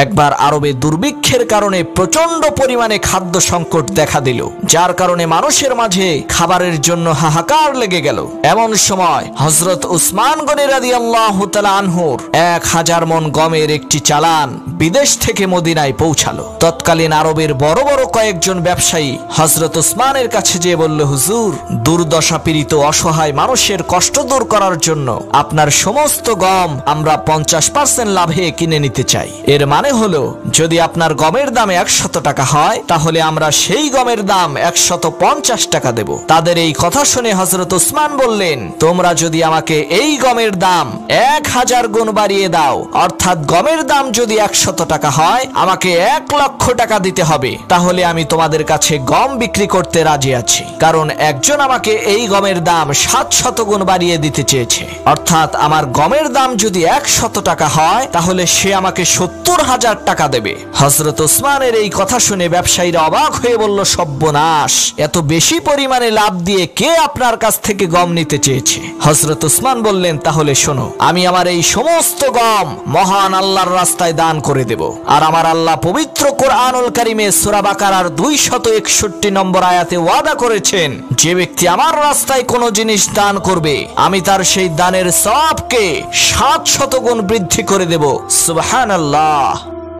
একবার আরবে দুর্ভিক্ষের কারণে প্রচন্ড পরিমাণে খাদ্য সংকট দেখা দিল, যার কারণে মানুষের মাঝে খাবারের জন্য হাহাকার লেগে গেল। এমন সময় হযরত উসমান গনি রাদিয়াল্লাহু তাআলা আনহুর 1000 মণ গমের একটি চালান বিদেশ থেকে মদিনায় পৌঁছালো। তৎকালীন আরবের বড় বড় কয়েকজন ব্যবসায়ী হযরত উসমানের কাছে যেয়ে বলল, হুজুর, দুর্দশা পীড়িত অসহায় মানুষের কষ্ট দূর করার জন্য আপনার সমস্ত গম আমরা 50% লাভে কিনে নিতে চাই। এর মানে হলো, যদি আপনার গমের দাম 100 টাকা হয়, তাহলে আমরা সেই গমের দাম 150 টাকা দেব। তাদের এই কথা শুনে হযরত উসমান বললেন, তোমরা যদি আমাকে এই গমের দাম 1000 গুণ বাড়িয়ে দাও, অর্থাৎ গমের দাম যদি 100 টাকা হয়, আমাকে 1 লক্ষ টাকা দিতে হবে, তাহলে আমি তোমাদের কাছে গম বিক্রি করতে রাজি আছি। কারণ একজন আমাকে এই গমের দাম 700 গুণ বাড়িয়ে দিতে চেয়েছে, অর্থাৎ আমার গমের দাম যদি 100 টাকা হয়, তাহলে সে আমাকে 70,000 টাকা দেবে। হযরত উসমানের এই কথা শুনে ব্যবসায়ীরা অবাক হয়ে বলল, সর্বনাশ, এত বেশি পরিমাণে লাভ দিয়ে কে আপনার কাছ থেকে গম নিতে চেয়েছে? হযরত উসমান বললেন, তাহলে শোনো, আমি আমার এই সমস্ত গম মহান আল্লাহর রাস্তায় দান করে দেব। আর আমার আল্লাহ পবিত্র কোরআনুল কারীমে সূরা বাকারার 261 নম্বর আয়াতে ওয়াদা করেছেন, যে ব্যক্তি আমার রাস্তায় কোনো জিনিস দান করবে, আমি তার সেই দানের সওয়াবকে 700 গুণ বৃদ্ধি করে দেব। সুবহানাল্লাহ।